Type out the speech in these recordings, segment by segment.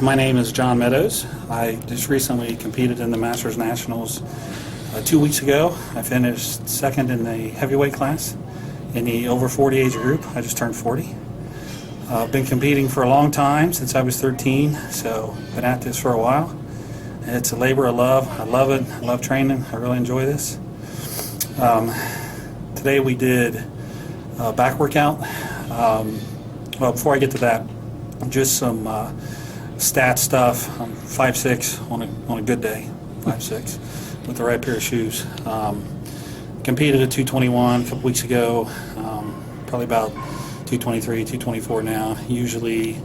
my name is John Meadows. I just recently competed in the Masters Nationals 2 weeks ago. I finished second in the heavyweight class in the over 40 age group. I just turned 40. I've been competing for a long time, since I was 13, so been at this for a while. It's a labor of love. I love it. I love training. I really enjoy this. Today we did a back workout. Well, before I get to that, just some stat stuff. I'm 5'6" on a good day, 5'6", with the right pair of shoes. Competed at 221 a couple weeks ago, probably about 223, 224 now. Usually,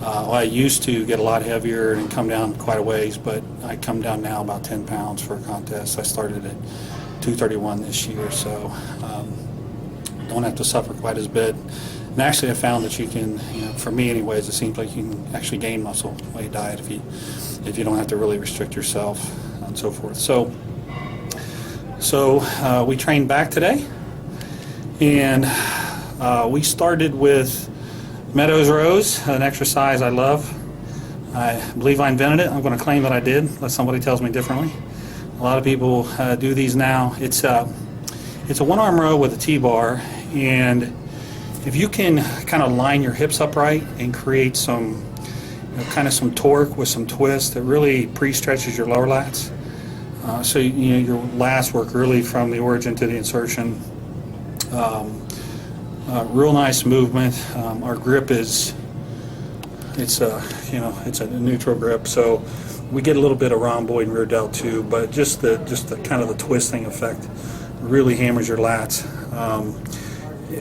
I used to get a lot heavier and come down quite a ways, but I come down now about 10 pounds for a contest. I started at 231 this year, so don't have to suffer quite as bit. And actually, I found that you can, for me anyways, it seems like you can actually gain muscle while you diet if you don't have to really restrict yourself and so forth. So we trained back today, and we started with Meadows rows, an exercise I love. I believe I invented it. I'm going to claim that I did, unless somebody tells me differently. A lot of people do these now. It's a one-arm row with a T-bar, and if you can kind of line your hips upright and create some, kind of some torque with some twist, it really pre-stretches your lower lats. So your lats work really from the origin to the insertion. Real nice movement. Our grip it's a neutral grip, so we get a little bit of rhomboid and rear delt too, but just the kind of the twisting effect really hammers your lats.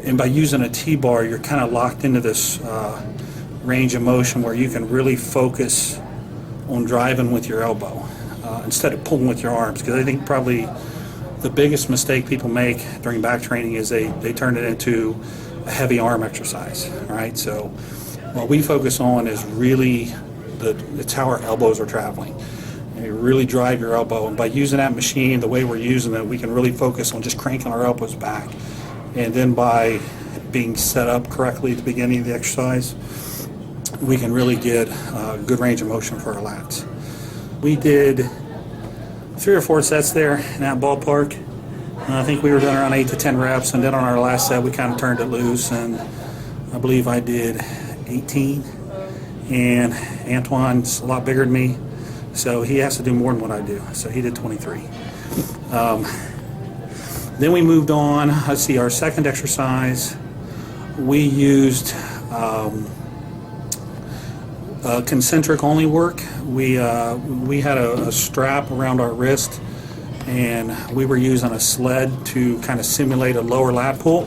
And by using a T-bar, you're kind of locked into this range of motion where you can really focus on driving with your elbow instead of pulling with your arms, because I think probably the biggest mistake people make during back training is they turn it into a heavy arm exercise, right? So what we focus on is really it's how our elbows are traveling. You really drive your elbow, and by using that machine the way we're using it, we can really focus on just cranking our elbows back. And then by being set up correctly at the beginning of the exercise, we can really get a good range of motion for our lats. We did 3 or 4 sets there in that ballpark. I think we were doing around 8 to 10 reps, and then on our last set we kind of turned it loose, and I believe I did 18. And Antoine's a lot bigger than me, so he has to do more than what I do. So he did 23. Then we moved on. Let's see, our second exercise, we used concentric only work. We had a strap around our wrist, and we were using a sled to kind of simulate a lower lat pull.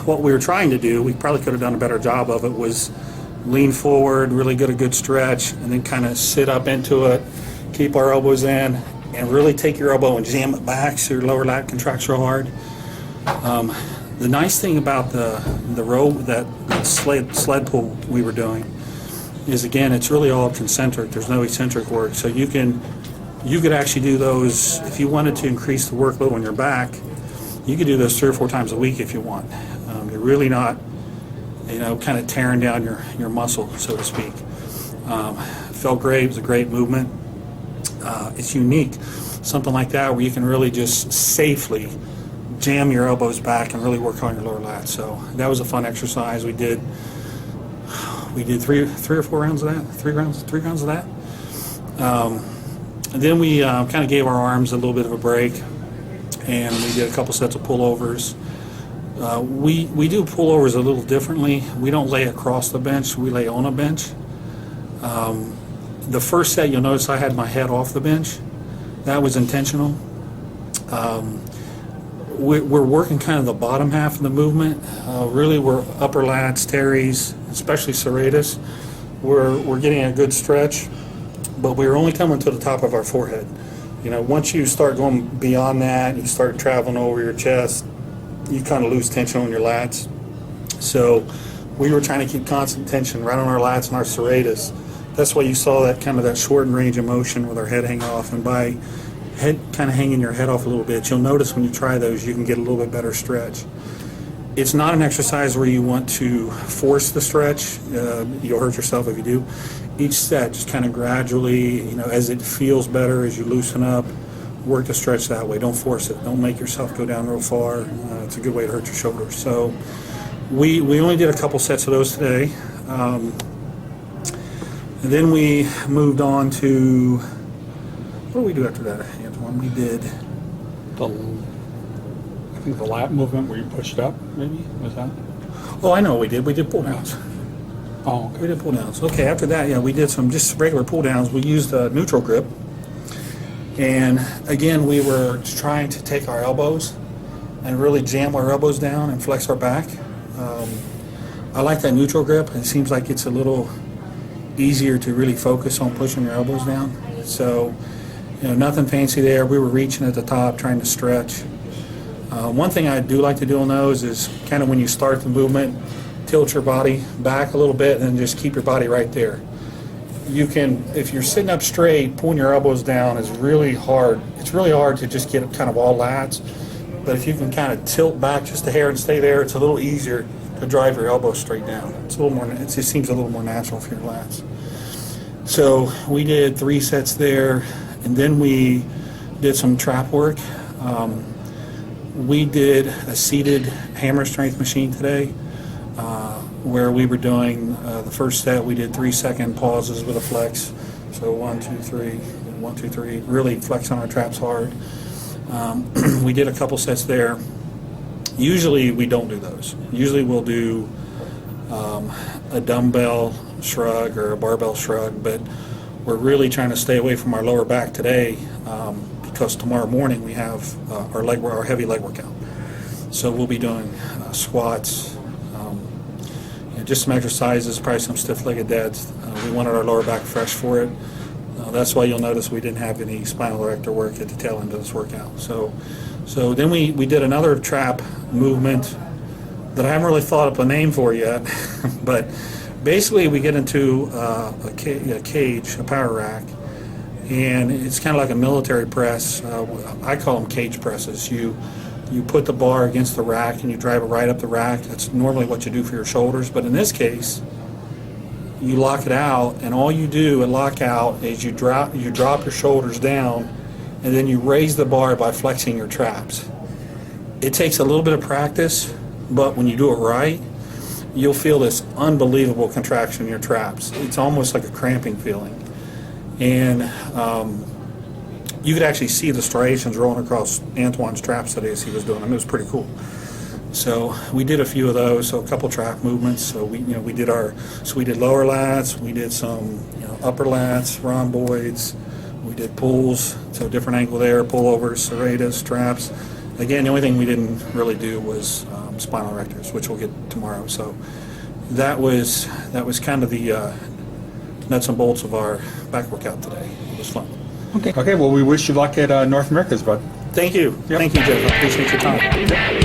What we were trying to do, we probably could have done a better job of it, was lean forward, really get a good stretch, and then kind of sit up into it, keep our elbows in, and really take your elbow and jam it back so your lower lat contracts real hard. The nice thing about the row, that sled pull we were doing, is again, it's really all concentric. There's no eccentric work, so you could actually do those if you wanted to increase the workload on your back. You could do those 3 or 4 times a week if you want. You're really not, kind of tearing down your muscle, so to speak. It felt great. It was a great movement. It's unique, something like that where you can really just safely jam your elbows back and really work on your lower lats. So that was a fun exercise. We did 3 or 4 rounds of that, 3 rounds of that. And then we kind of gave our arms a little bit of a break, and we did a couple sets of pullovers. We do pullovers a little differently. We don't lay across the bench, we lay on a bench. The first set, you'll notice I had my head off the bench. That was intentional. We're working kind of the bottom half of the movement. Really, we're upper lats, teres, especially serratus. We're getting a good stretch, but we're only coming to the top of our forehead. Once you start going beyond that, you start traveling over your chest, you kind of lose tension on your lats. So we were trying to keep constant tension right on our lats and our serratus. That's why you saw that kind of that shortened range of motion with our head hanging off, and by head kind of hanging your head off a little bit, you'll notice when you try those you can get a little bit better stretch. It's not an exercise where you want to force the stretch. You'll hurt yourself if you do. Each set, just kind of gradually, as it feels better, as you loosen up, work the stretch that way. Don't force it. Don't make yourself go down real far. It's a good way to hurt your shoulders. So we only did a couple sets of those today. And then we moved on to, what did we do after that, Antoine? We did I think the lat movement where you pushed up, maybe? Was that? Oh, I know what we did. We did pull downs. Oh, okay. We did pull downs. Okay, after that, yeah, we did some just regular pull downs. We used a neutral grip. And again, we were trying to take our elbows and really jam our elbows down and flex our back. I like that neutral grip. It seems like it's a little easier to really focus on pushing your elbows down. So, nothing fancy there. We were reaching at the top, trying to stretch. One thing I do like to do on those is kind of when you start the movement, tilt your body back a little bit and just keep your body right there. You can, if you're sitting up straight, pulling your elbows down is really hard. It's really hard to just get kind of all lats. But if you can kind of tilt back just a hair and stay there, it's a little easier to drive your elbows straight down. It's a little more. It just seems a little more natural for your lats. So we did 3 sets there, and then we did some trap work. We did a seated hammer strength machine today, where we were doing the first set. We did 3-second pauses with a flex. So 1, 2, 3, 1, 2, 3. Really flexing our traps hard. We did a couple sets there. Usually we don't do those. Usually we'll do a dumbbell shrug or a barbell shrug, but we're really trying to stay away from our lower back today because tomorrow morning we have our heavy leg workout. So we'll be doing squats, just some exercises, probably some stiff-legged deads. We wanted our lower back fresh for it. That's why you'll notice we didn't have any spinal erector work at the tail end of this workout. So then we did another trap movement that I haven't really thought up a name for yet, but basically we get into a cage, a power rack, and it's kind of like a military press. I call them cage presses. You put the bar against the rack and you drive it right up the rack. That's normally what you do for your shoulders, but in this case, you lock it out, and all you do at lockout is you drop your shoulders down, and then you raise the bar by flexing your traps. It takes a little bit of practice, but when you do it right, you'll feel this unbelievable contraction in your traps. It's almost like a cramping feeling. And you could actually see the striations rolling across Antoine's traps today as he was doing them. It was pretty cool. So we did a few of those, so a couple trap movements. So we did lower lats, we did some upper lats, rhomboids, we did pulls, so different angle there, pullovers, serratus, traps. Again, the only thing we didn't really do was spinal erectors, which we'll get tomorrow. So that was kind of the nuts and bolts of our back workout today. It was fun. Okay. Well, we wish you luck at North America's, bud. Thank you. Yep. Thank you, Jeff. I appreciate your time.